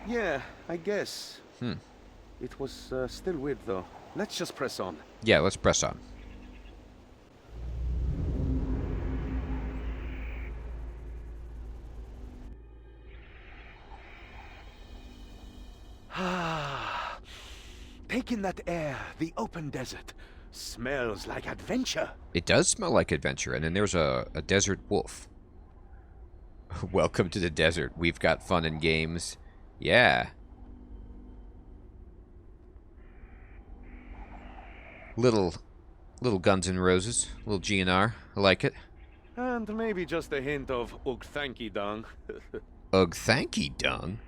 Yeah, I guess. Hmm. It was still weird, though. Let's just press on. Yeah, let's press on. Ah, taking that air, the open desert, smells like adventure. It does smell like adventure, and then there's a desert wolf. Welcome to the desert. We've got fun and games. Yeah. Little Guns N' Roses. Little GNR. I like it. And maybe just a hint of Ugh thanky dung. Ugh, thanky dung.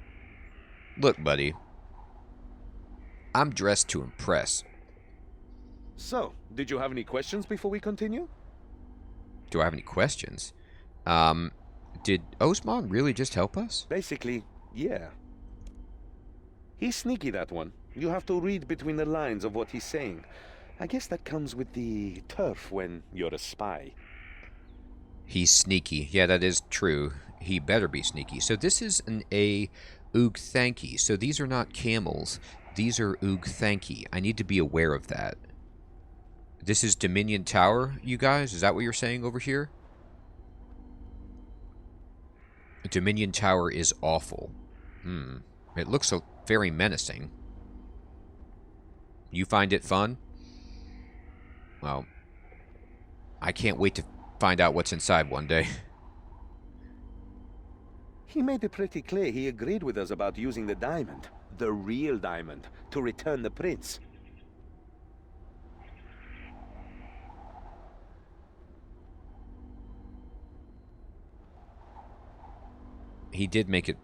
Look, buddy. I'm dressed to impress. So, did you have any questions before we continue? Do I have any questions? Did Osman really just help us? Basically, yeah. He's sneaky, that one. You have to read between the lines of what he's saying. I guess that comes with the turf when you're a spy. He's sneaky. Yeah, that is true. He better be sneaky. So this is an Oog Thanky. So these are not camels. These are Oog Thanky. I need to be aware of that. This is Dominion Tower, you guys? Is that what you're saying over here? Dominion Tower is awful. It looks very menacing. You find it fun? Well, I can't wait to find out what's inside one day. He made it pretty clear he agreed with us about using the diamond, the real diamond, to return the prince. He did make it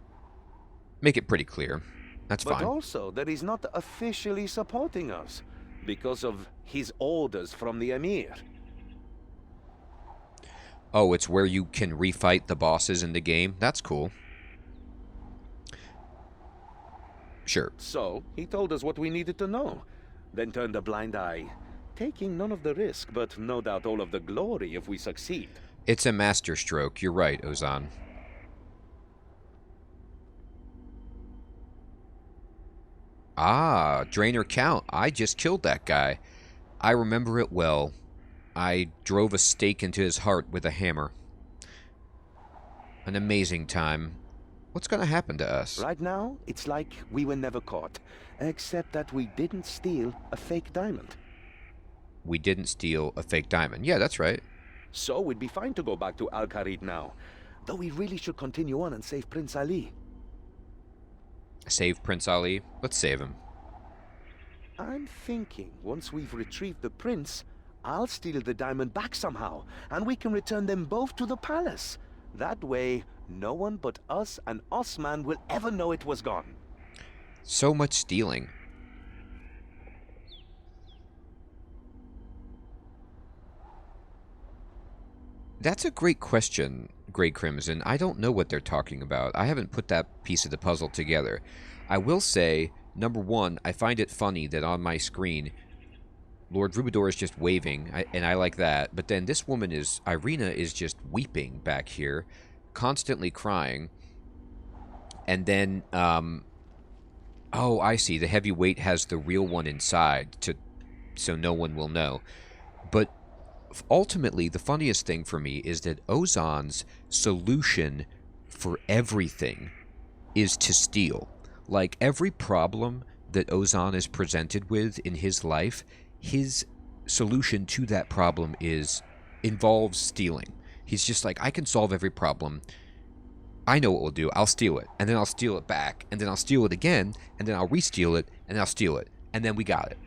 pretty clear. That's fine. But also that he's not officially supporting us because of his orders from the Emir. Oh, it's where you can refight the bosses in the game? That's cool. Sure. So, he told us what we needed to know, then turned a blind eye, taking none of the risk, but no doubt all of the glory if we succeed. It's a masterstroke. You're right, Ozan. Ah, Drainer Count. I just killed that guy. I remember it well. I drove a stake into his heart with a hammer. An amazing time. What's going to happen to us? Right now, it's like we were never caught, except that we didn't steal a fake diamond. We didn't steal a fake diamond. Yeah, that's right. So we'd be fine to go back to Al-Kharid now, though we really should continue on and save Prince Ali. Save Prince Ali? Let's save him. I'm thinking once we've retrieved the prince, I'll steal the diamond back somehow, and we can return them both to the palace. That way, no one but us and Osman will ever know it was gone. So much stealing. That's a great question, Grey Crimson. I don't know what they're talking about. I haven't put that piece of the puzzle together. I will say, number one, I find it funny that on my screen, Lord Rubador is just waving, and I like that. But then this woman Irina is just weeping back here, constantly crying. And then, oh, I see. The heavyweight has the real one inside, so no one will know. But ultimately, the funniest thing for me is that Ozan's solution for everything is to steal. Like, every problem that Ozan is presented with in his life, his solution to that problem involves stealing. He's just like, I can solve every problem. I know what we'll do. I'll steal it, and then I'll steal it back, and then I'll steal it again, and then I'll re-steal it, and I'll steal it, and then we got it.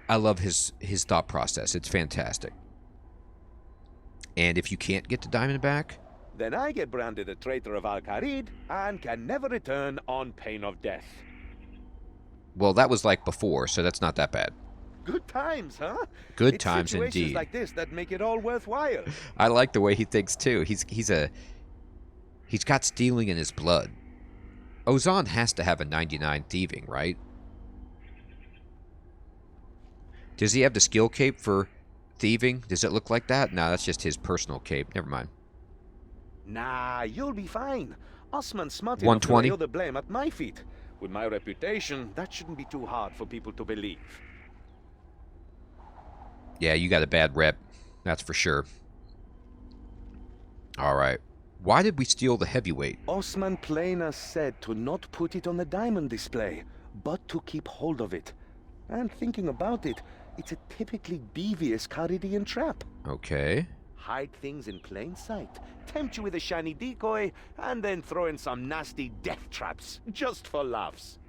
I love his thought process. It's fantastic. And if you can't get the diamond back, then I get branded a traitor of Al-Kharid and can never return on pain of death. well, that was like before, so that's not that bad. Good times, huh? Good It's times situations indeed. like this that make it all worthwhile. I like the way he thinks too. He's got stealing in his blood. Ozan has to have a 99 thieving, right? Does he have the skill cape for thieving? Does it look like that? No, that's just his personal cape. Never mind. Nah, you'll be fine. Osman's smart enough to 120? lay all the blame at my feet. With my reputation, that shouldn't be too hard for people to believe. Yeah, you got a bad rep. That's for sure. Alright. Why did we steal the heavyweight? Osman plainer said to not put it on the diamond display, but to keep hold of it. And thinking about it, it's a typically devious Caridian trap. Okay. Hide things in plain sight, tempt you with a shiny decoy, and then throw in some nasty death traps, just for laughs.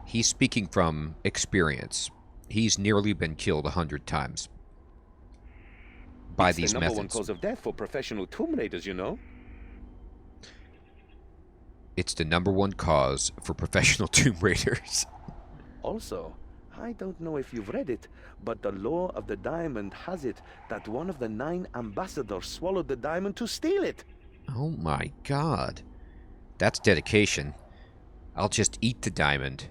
He's speaking from experience. He's nearly been killed 100 times by these It's the number one methods. cause of death for professional tomb raiders, you know? It's the number one cause for professional tomb raiders. Also, I don't know if you've read it, but the law of the diamond has it that one of the 9 ambassadors swallowed the diamond to steal it. Oh my god. That's dedication. I'll just eat the diamond.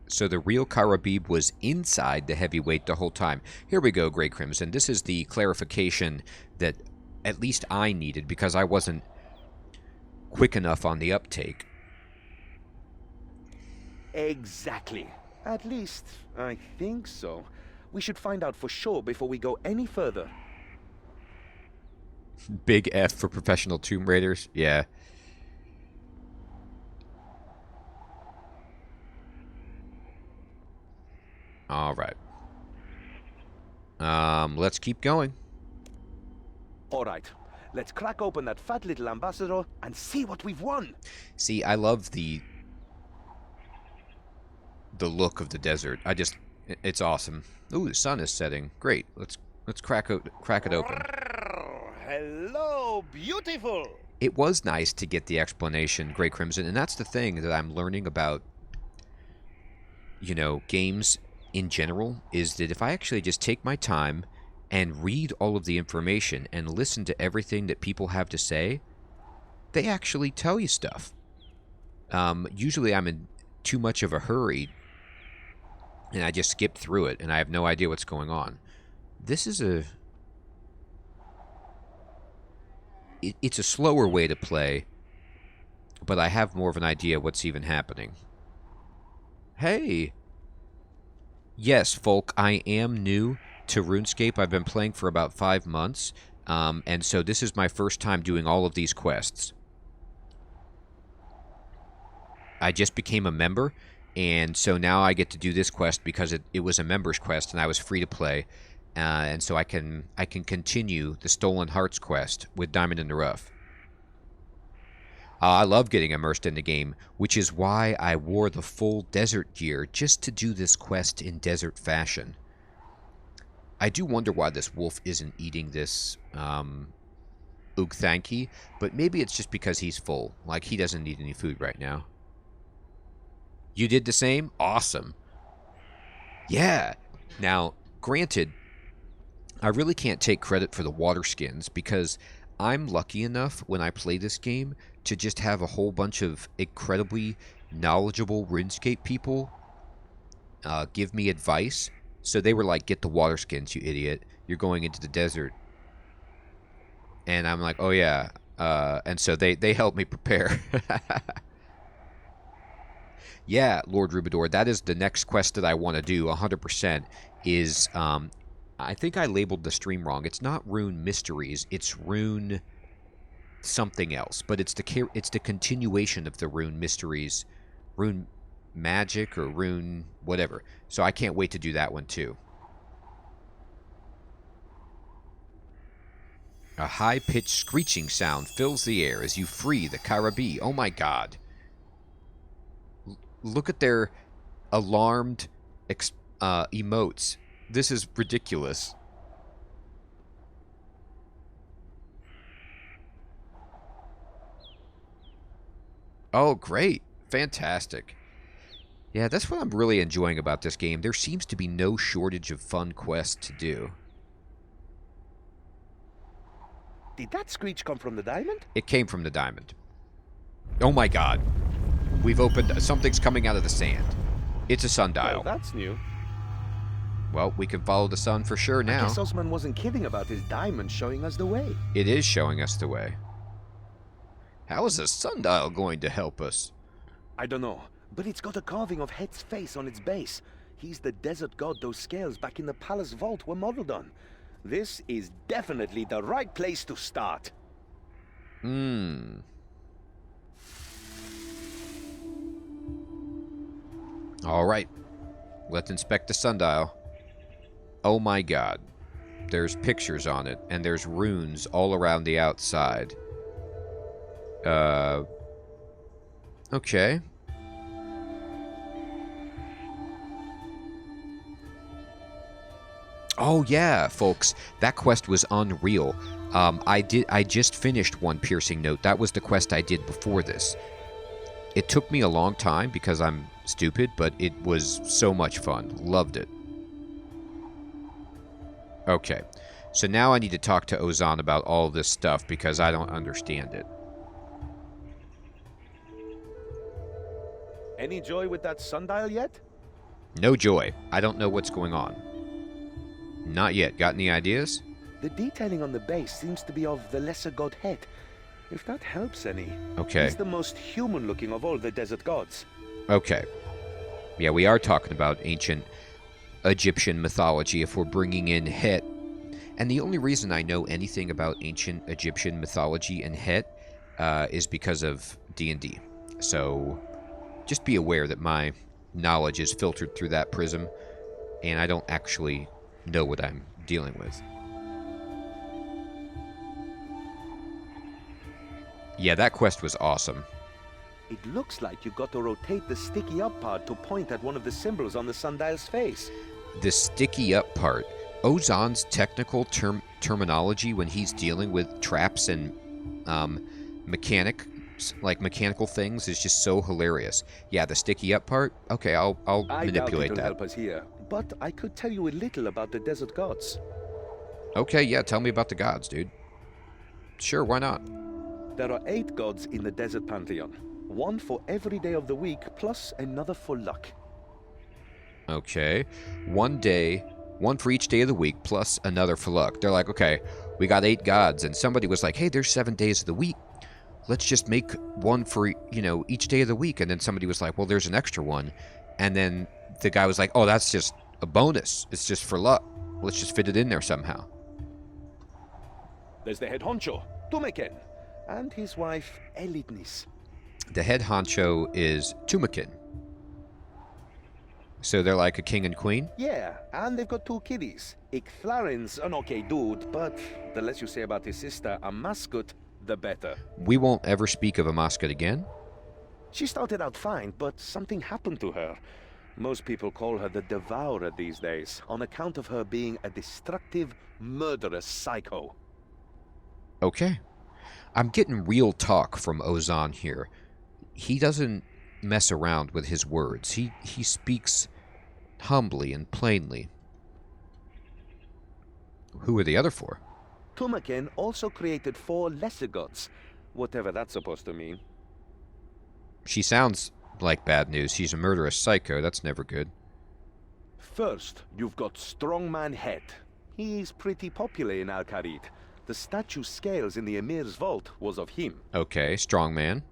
So the real Karabib was inside the heavyweight the whole time. Here we go, Grey Crimson. This is the clarification that at least I needed because I wasn't quick enough on the uptake. Exactly. At least, I think so. We should find out for sure before we go any further. Big F for professional tomb raiders? Yeah. Alright. Let's keep going. Alright, let's crack open that fat little ambassador and see what we've won. See, I love the look of the desert. It's awesome. Ooh, the sun is setting. Great. Let's crack it open. Hello, beautiful. It was nice to get the explanation, Grey Crimson, and that's the thing that I'm learning about, you know, games in general, is that if I actually just take my time and read all of the information and listen to everything that people have to say, they actually tell you stuff. Usually I'm in too much of a hurry and I just skip through it and I have no idea what's going on. This is it's a slower way to play, but I have more of an idea what's even happening. Hey! Yes, folk, I am new to RuneScape. I've been playing for about 5 months, and so this is my first time doing all of these quests. I just became a member, and so now I get to do this quest because it was a member's quest and I was free to play, and so I can continue the Stolen Hearts quest with Diamond in the Rough. I love getting immersed in the game, which is why I wore the full desert gear just to do this quest in desert fashion. I do wonder why this wolf isn't eating this Ugthanki, but maybe it's just because he's full. Like, he doesn't need any food right now. You did the same? Awesome. Yeah. Now, granted, I really can't take credit for the water skins because I'm lucky enough when I play this game to just have a whole bunch of incredibly knowledgeable RuneScape people give me advice. So they were like, get the water skins, you idiot. You're going into the desert. And I'm like, oh yeah. And so they helped me prepare. Yeah, Lord Rubador, that is the next quest that I want to do 100% is... I think I labeled the stream wrong. It's not Rune Mysteries. It's Rune something else. But it's the continuation of the Rune Mysteries. Rune Magic or Rune whatever. So I can't wait to do that one too. A high-pitched screeching sound fills the air as you free the Karabi. Oh my god. Look at their alarmed emotes. This is ridiculous. Oh, great. Fantastic. Yeah, that's what I'm really enjoying about this game. There seems to be no shortage of fun quests to do. Did that screech come from the diamond? It came from the diamond. Oh my god. We've opened... Something's coming out of the sand. It's a sundial. Well, that's new. Well, we can follow the sun for sure I now. guess Osman wasn't kidding about his diamond showing us the way. It is showing us the way. How is a sundial going to help us? I don't know, but it's got a carving of Het's face on its base. He's the desert god those scales back in the palace vault were modeled on. This is definitely the right place to start. All right. Let's inspect the sundial. Oh my god. There's pictures on it, and there's runes all around the outside. Okay. Oh yeah, folks, that quest was unreal. I just finished one piercing note. That was the quest I did before this. It took me a long time because I'm stupid, but it was so much fun. Loved it. Okay, so now I need to talk to Ozan about all this stuff because I don't understand it. Any joy with that sundial yet? No joy. I don't know what's going on. Not yet. Got any ideas? The detailing on the base seems to be of the lesser god Het, if that helps any. Okay. He's the most human-looking of all the desert gods. Okay. Yeah, we are talking about ancient Egyptian mythology if we're bringing in Het. And the only reason I know anything about ancient Egyptian mythology and Het is because of D&D. So just be aware that my knowledge is filtered through that prism, and I don't actually know what I'm dealing with. Yeah, that quest was awesome. It looks like you got to rotate the sticky up part to point at one of the symbols on the sundial's face. The sticky up part. Ozan's technical terminology when he's dealing with traps and mechanical things is just so hilarious. Yeah, the sticky up part. Okay, I'll manipulate it'll that. help us here, but I could tell you a little about the desert gods. Okay, yeah, tell me about the gods, dude. Sure, why not? There are 8 gods in the desert pantheon. One for every day of the week, plus another for luck. Okay. One for each day of the week, plus another for luck. They're like, okay, we got 8 gods, and somebody was like, hey, there's 7 days of the week. Let's just make one for, each day of the week. And then somebody was like, well, there's an extra one. And then the guy was like, oh, that's just a bonus. It's just for luck. Let's just fit it in there somehow. There's the head honcho, Tumeken, and his wife, Elidnis. The head honcho is Tumakin. So they're like a king and queen? Yeah, and they've got 2 kiddies. Icthrarin's an okay dude, but the less you say about his sister, Amaskut, the better. We won't ever speak of Amaskut again? She started out fine, but something happened to her. Most people call her the Devourer these days, on account of her being a destructive, murderous psycho. Okay. I'm getting real talk from Ozan here. He doesn't mess around with his words. He speaks humbly and plainly. Who are the other 4? Tumaken also created 4 lesser gods, whatever that's supposed to mean. She sounds like bad news. She's a murderous psycho. That's never good. First, you've got Strongman Het. He's pretty popular in Al-Kharid. The statue scales in the Emir's vault was of him. Okay, strong man.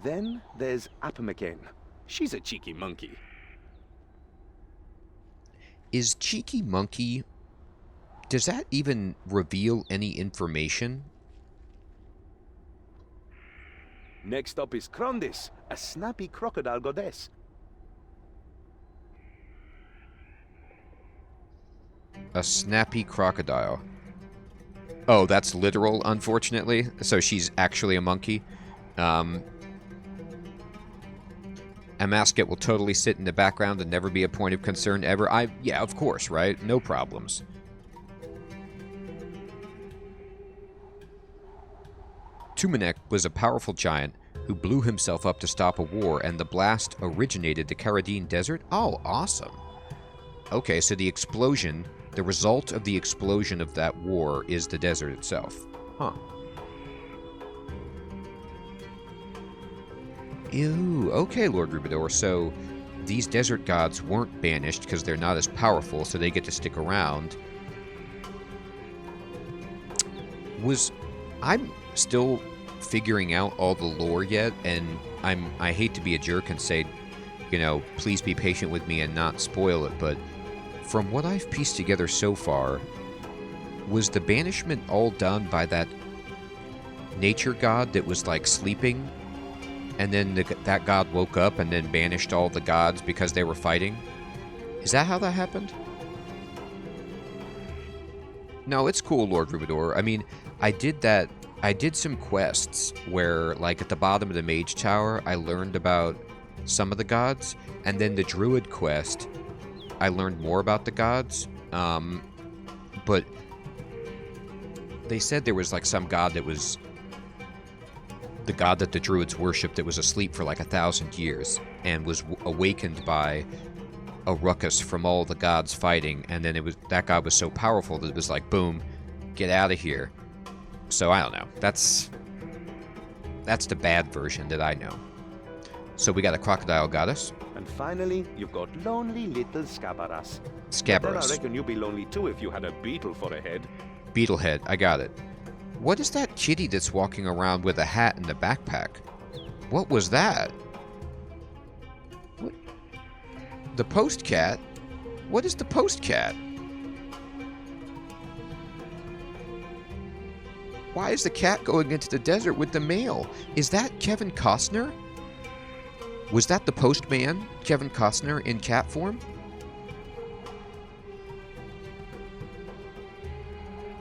Then there's Apamaken. She's a cheeky monkey. Is Cheeky Monkey... Does that even reveal any information? Next up is Krondis, a snappy crocodile goddess. A snappy crocodile. Oh, that's literal, unfortunately. So she's actually a monkey. Amaskut will totally sit in the background and never be a point of concern ever. Yeah, of course, right? No problems. Tumanek was a powerful giant who blew himself up to stop a war, and the blast originated the Karadine Desert? Oh, awesome. Okay, so the explosion, the result of the explosion of that war is the desert itself. Huh. Ew, okay, Lord Rubador, so these desert gods weren't banished because they're not as powerful, so they get to stick around. I'm still figuring out all the lore yet, and I hate to be a jerk and say, you know, please be patient with me and not spoil it, but from what I've pieced together so far, was the banishment all done by that nature god that was like sleeping, and then that god woke up and then banished all the gods because they were fighting? Is that how that happened? No, it's cool, Lord Rubador. I mean, I did some quests where, like, at the bottom of the Mage Tower, I learned about some of the gods, and then the Druid quest, I learned more about the gods, but they said there was, like, some god that was the god that the Druids worshipped that was asleep for, like, 1,000 years, and was awakened by a ruckus from all the gods fighting, and then that god was so powerful that it was like, boom, get out of here. So I don't know. That's the bad version that I know. So we got a crocodile goddess. And finally, you've got lonely little Scabaras. Scabaras. Then I reckon you'd be lonely too if you had a beetle for a head. Beetlehead, I got it. What is that kitty that's walking around with a hat and a backpack? What was that? What? The post cat? What is the post cat? Why is the cat going into the desert with the mail? Is that Kevin Costner? Was that the postman, Kevin Costner, in cat form?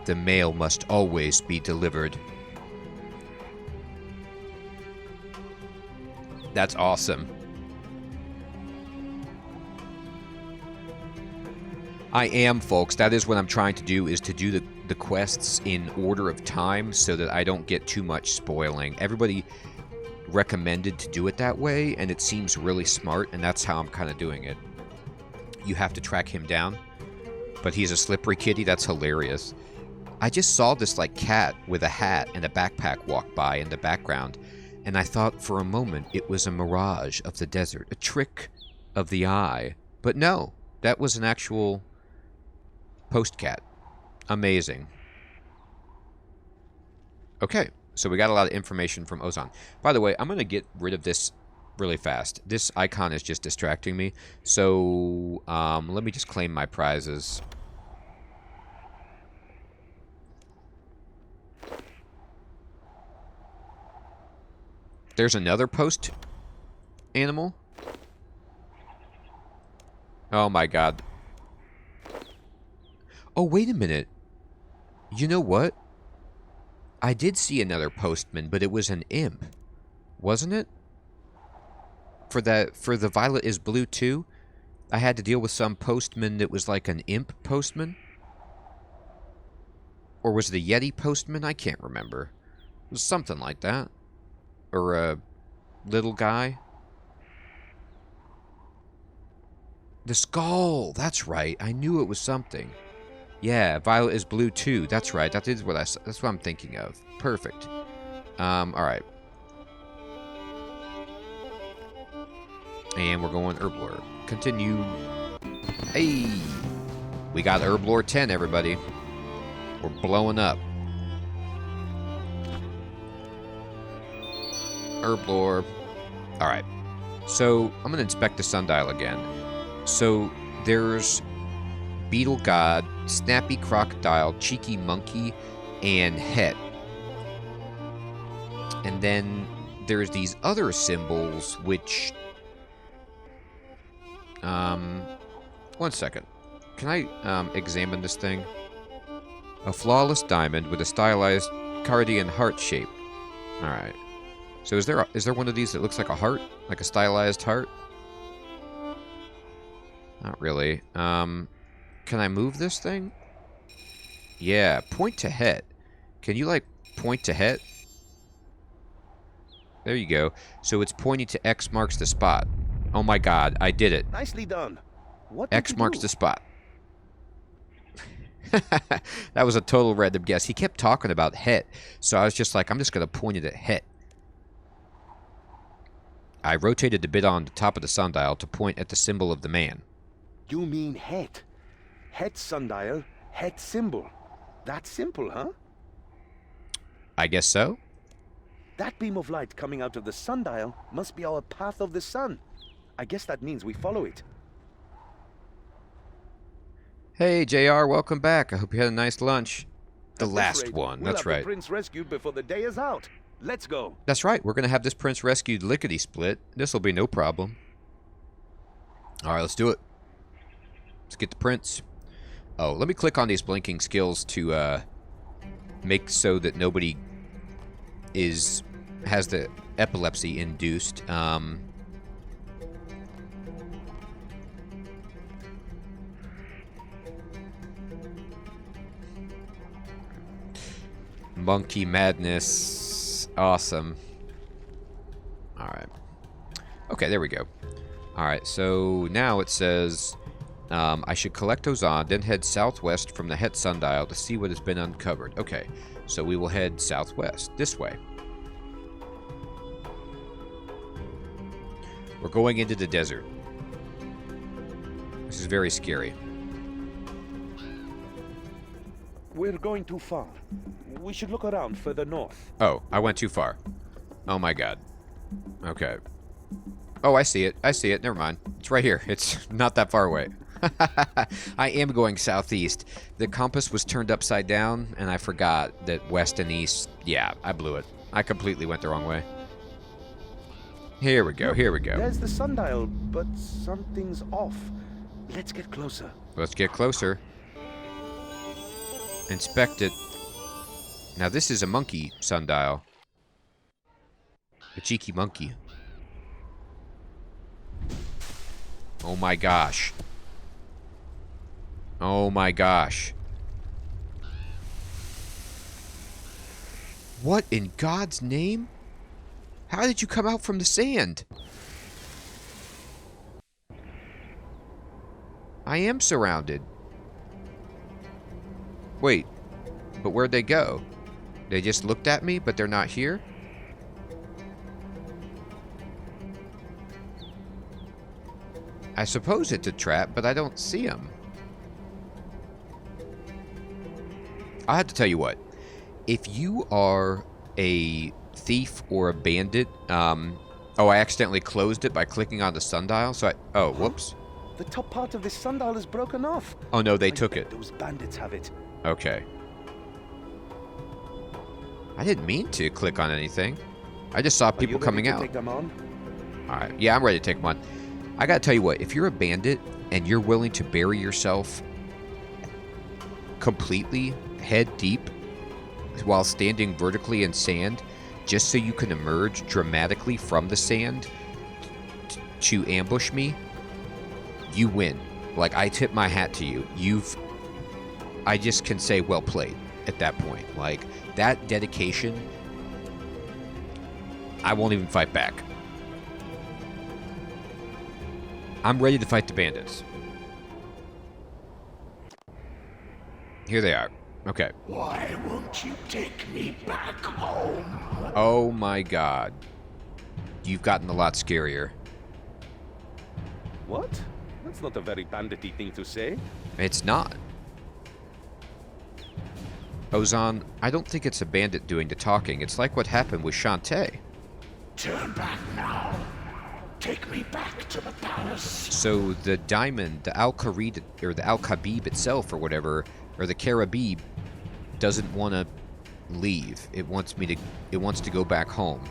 The mail must always be delivered. That's awesome. I am, folks. That is what I'm trying to do, is to do the quests in order of time so that I don't get too much spoiling. Everybody recommended to do it that way, and it seems really smart, and that's how I'm kind of doing it. You have to track him down, but he's a slippery kitty. That's hilarious. I just saw this, like, cat with a hat and a backpack walk by in the background, and I thought for a moment it was a mirage of the desert, a trick of the eye. But no, that was an actual post cat. Amazing. Okay, so we got a lot of information from Ozon. By the way, I'm going to get rid of this really fast. This icon is just distracting me. So, let me just claim my prizes. There's another post animal. Oh my god. Oh, wait a minute. You know what? I did see another postman, but it was an imp. Wasn't it? For the Violet is Blue 2, I had to deal with some postman that was like an imp postman. Or was it a Yeti postman? I can't remember. It was something like that. Or a little guy. The skull! That's right. I knew it was something. Yeah, Violet is Blue 2. That's right. That's what I'm thinking of. Perfect. Alright. And we're going Herblore. Continue. Hey! We got Herblore 10, everybody. We're blowing up. Herblore. Alright. So, I'm going to inspect the sundial again. So, there's Beetle God, Snappy Crocodile, Cheeky Monkey, and Het. And then there's these other symbols, which... one second. Can I, examine this thing? A flawless diamond with a stylized Cardian heart shape. Alright. So is there one of these that looks like a heart? Like a stylized heart? Not really. Can I move this thing? Yeah, point to Het. Can you, like, point to Het? There you go. So it's pointing to X marks the spot. Oh my god, I did it. Nicely done. What did X you marks do? the spot. That was a total random guess. He kept talking about Het, so I was just like, I'm just going to point it at Het. I rotated the bit on the top of the sundial to point at the symbol of the man. You mean het. Het sundial, het symbol. That simple, huh? I guess so. That beam of light coming out of the sundial must be our path of the sun. I guess that means we follow it. Hey, JR, welcome back. I hope you had a nice lunch. The At this last rate, one, we'll that's have right. The prince rescued before the day is out. Let's go. That's right, we're going to have this prince rescued lickety-split. This'll be no problem. Alright, let's do it. Let's get the prince. Oh, let me click on these blinking skills to make so that nobody has the epilepsy induced. Monkey madness. Awesome. Alright. Okay, there we go. Alright, so now it says I should collect Ozon, then head southwest from the Het sundial to see what has been uncovered. Okay, so we will head southwest, this way. We're going into the desert. This is very scary. We're going too far. We should look around further north. Oh, I went too far. Oh my god. Okay. Oh, I see it. I see it. Never mind. It's right here. It's not that far away. I am going southeast. The compass was turned upside down, and I forgot that west and east... Yeah, I blew it. I completely went the wrong way. Here we go. Here we go. There's the sundial, but something's off. Let's get closer. Let's get closer. Inspect it. Now this is a monkey sundial. A cheeky monkey. Oh my gosh. Oh my gosh. What in God's name? How did you come out from the sand? I am surrounded. Wait, but where'd they go? They just looked at me, but they're not here? I suppose it's a trap, but I don't see them. I have to tell you what. If you are a thief or a bandit... oh, I accidentally closed it by clicking on the sundial, so I... Oh, whoops. The top part of this sundial is broken off. Oh, no, they I took bet it. Those bandits have it. Okay. I didn't mean to click on anything. I just saw people coming out. Take them on? Alright, yeah, I'm ready to take them on. I gotta tell you what, if you're a bandit and you're willing to bury yourself completely, head deep, while standing vertically in sand, just so you can emerge dramatically from the sand to ambush me, you win. Like, I tip my hat to you. I just can say well played at that point. Like, that dedication, I won't even fight back. I'm ready to fight the bandits. Here they are. Okay. Why won't you take me back home? Oh my god. You've gotten a lot scarier. What? That's not a very bandity thing to say. It's not. Ozon, I don't think it's a bandit doing the talking. It's like what happened with Shantae. Turn back now. Take me back to the palace. So the diamond, the Al-Kharid, or the Al-Khabib itself, or whatever, or the Karabib, doesn't want to leave. It wants to go back home.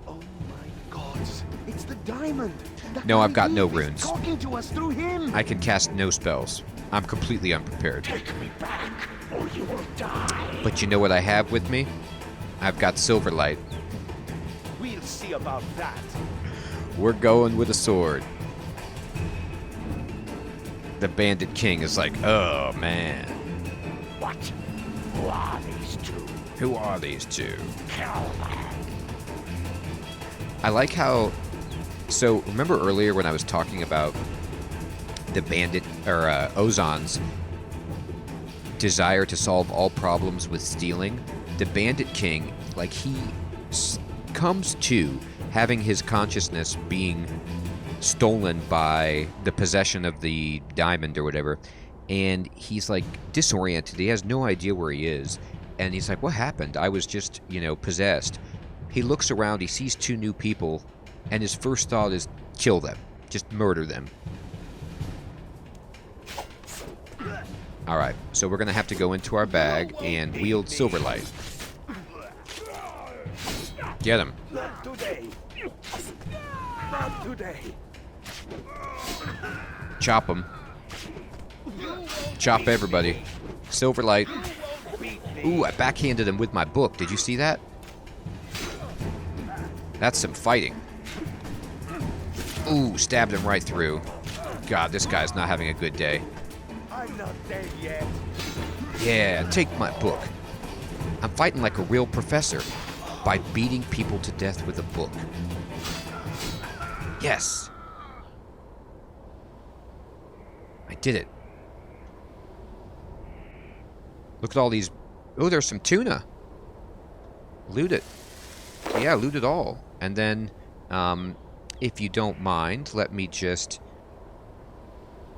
Oh my god. It's the diamond. That No, I've got no Khabib is runes. Talking to us through him. I can cast no spells. I'm completely unprepared. Take me back, or you will die. But you know what I have with me? I've got Silverlight. We'll see about that. We're going with a sword. The Bandit King is like, oh man. What? Who are these two? Who are these two? Kill them. I like how... So, remember earlier when I was talking about the Bandit, or Ozon's desire to solve all problems with stealing? The Bandit King, like, he comes to having his consciousness being stolen by the possession of the diamond or whatever, and he's like disoriented. He has no idea where he is, and he's like, what happened? I was just, you know, possessed. He looks around, he sees two new people, and his first thought is kill them, just murder them. Alright, so we're gonna have to go into our bag and wield Silverlight. Get him. Not today. Not today. Chop him. Chop everybody. Silverlight. Ooh, I backhanded him with my book. Did you see that? That's some fighting. Ooh, stabbed him right through. God, this guy's not having a good day. I'm not dead yet. Yeah, take my book. I'm fighting like a real professor by beating people to death with a book. Yes. I did it. Look at all these. Oh, there's some tuna. Loot it. Yeah, loot it all. And then, if you don't mind, let me just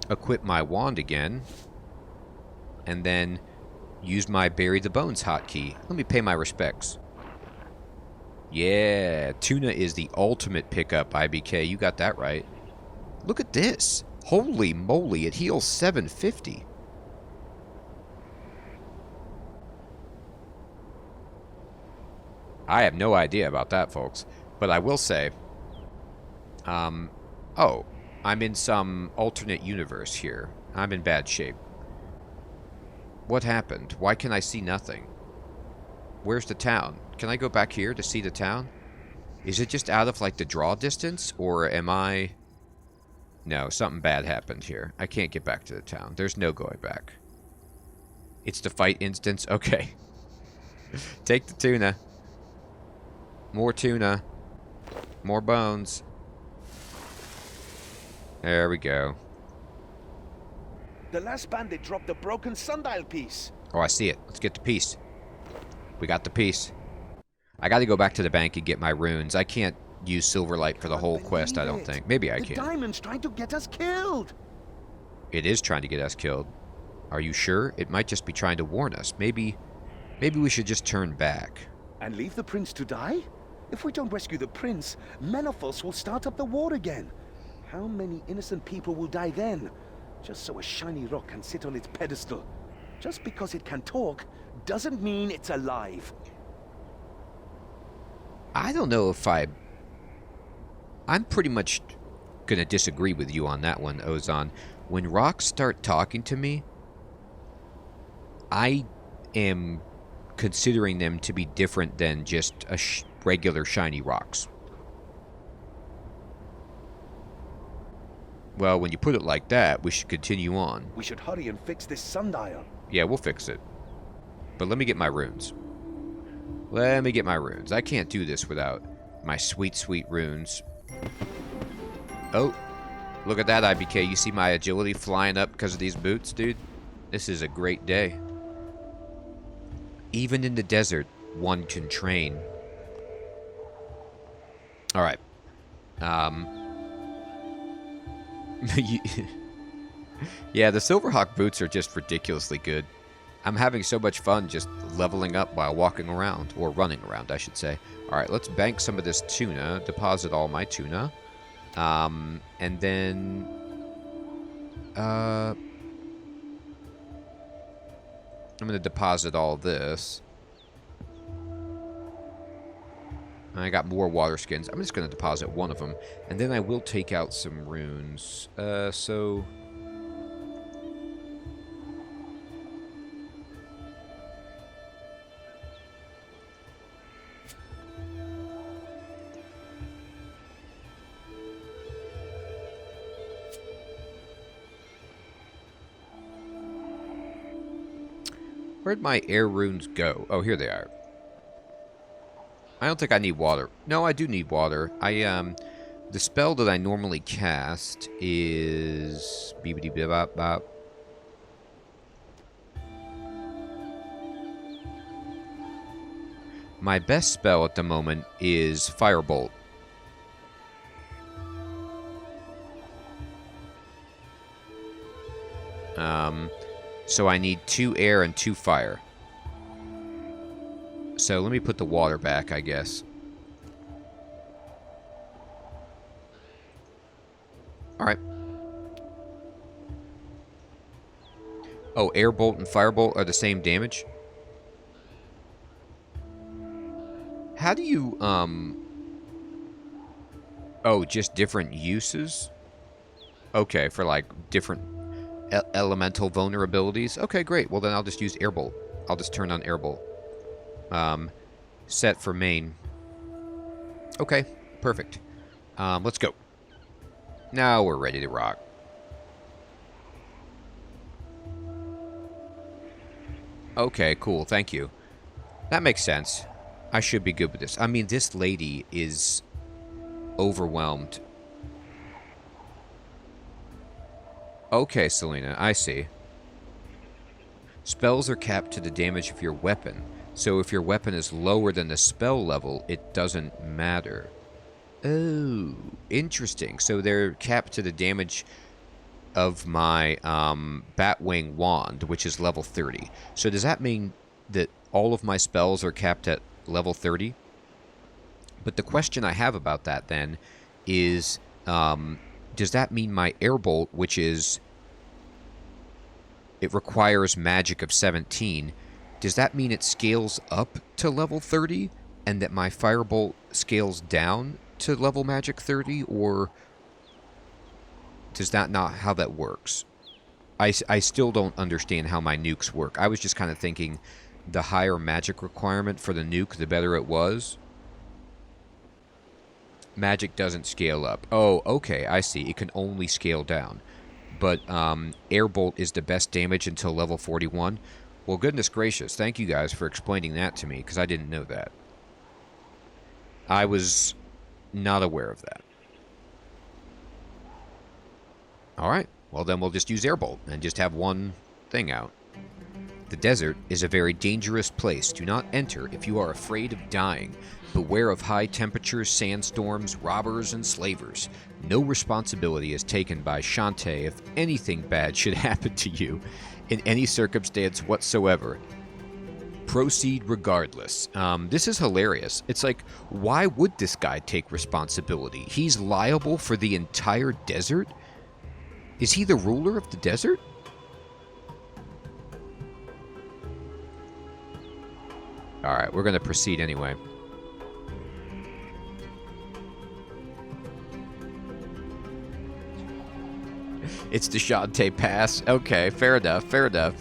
equip my wand again. And then use my Bury the Bones hotkey. Let me pay my respects. Yeah, tuna is the ultimate pickup, IBK. You got that right. Look at this. Holy moly, it heals 750. I have no idea about that, folks. But I will say, oh, I'm in some alternate universe here. I'm in bad shape. What happened? Why can I see nothing? Where's the town? Can I go back here to see the town? Is it just out of, like, the draw distance? Or am I... No, something bad happened here. I can't get back to the town. There's no going back. It's the fight instance? Okay. Take the tuna. More tuna. More bones. There we go. The last bandit dropped a broken sundial piece. Oh, I see it. Let's get the piece. We got the piece. I gotta go back to the bank and get my runes. I can't use Silverlight for the whole quest, I don't think. Maybe I can. The diamond's trying to get us killed. It is trying to get us killed. Are you sure? It might just be trying to warn us. Maybe we should just turn back. And leave the prince to die? If we don't rescue the prince, Menopause will start up the war again. How many innocent people will die then? Just so a shiny rock can sit on its pedestal. Just because it can talk doesn't mean it's alive. I don't know if I'm pretty much gonna disagree with you on that one, Ozon. When rocks start talking to me, I am considering them to be different than just a regular shiny rocks. Well, when you put it like that, we should continue on. We should hurry and fix this sundial. Yeah, we'll fix it. But let me get my runes. Let me get my runes. I can't do this without my sweet, sweet runes. Oh, look at that, IBK. You see my agility flying up because of these boots, dude? This is a great day. Even in the desert, one can train. Alright. Yeah, the Silverhawk boots are just ridiculously good. I'm having so much fun just leveling up while walking around, or running around, I should say. Alright, let's bank some of this tuna, deposit all my tuna, and then, I'm going to deposit all this. I got more water skins. I'm just going to deposit one of them. And then I will take out some runes. So... Where'd my air runes go? Oh, here they are. I don't think I need water. No, I do need water. The spell that I normally cast is... Beep-a-dee-bop-bop. My best spell at the moment is Firebolt. So I need 2 air and 2 fire. So let me put the water back, I guess. Alright. Oh, air bolt and fire bolt are the same damage? How do you, Oh, just different uses? Okay, for like different elemental vulnerabilities. Okay, great. Well, then I'll just use airbolt. I'll just turn on airbolt. Set for main. Okay, perfect. Let's go. Now we're ready to rock. Okay, cool. Thank you. That makes sense. I should be good with this. I mean, this lady is overwhelmed. Okay, Selena, I see. Spells are capped to the damage of your weapon. So if your weapon is lower than the spell level, it doesn't matter. Oh, interesting. So they're capped to the damage of my Batwing wand, which is level 30. So does that mean that all of my spells are capped at level 30? But the question I have about that then is, does that mean my airbolt, which is, it requires magic of 17, does that mean it scales up to level 30 and that my firebolt scales down to level magic 30, or does that not how that works? I still don't understand how my nukes work. I was just kind of thinking the higher magic requirement for the nuke, the better it was. Magic doesn't scale up. Oh, okay, I see. It can only scale down. But airbolt is the best damage until level 41. Well, goodness gracious, thank you guys for explaining that to me, because I didn't know that. I was not aware of that. Alright, well then we'll just use airbolt and just have one thing out. The desert is a very dangerous place. Do not enter if you are afraid of dying. Beware of high temperatures, sandstorms, robbers, and slavers. No responsibility is taken by Shantae if anything bad should happen to you in any circumstance whatsoever. Proceed regardless. This is hilarious. It's like, why would this guy take responsibility? He's liable for the entire desert? Is he the ruler of the desert? Alright, we're going to proceed anyway. It's the Shantae pass. Okay, fair enough, fair enough.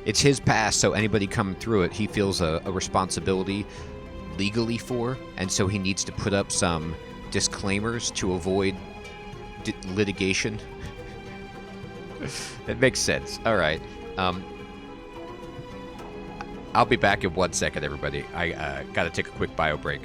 It's his pass, so anybody coming through it, he feels a responsibility legally for, and so he needs to put up some disclaimers to avoid litigation. It makes sense. Alright. I'll be back in 1 second, everybody. I gotta take a quick bio break.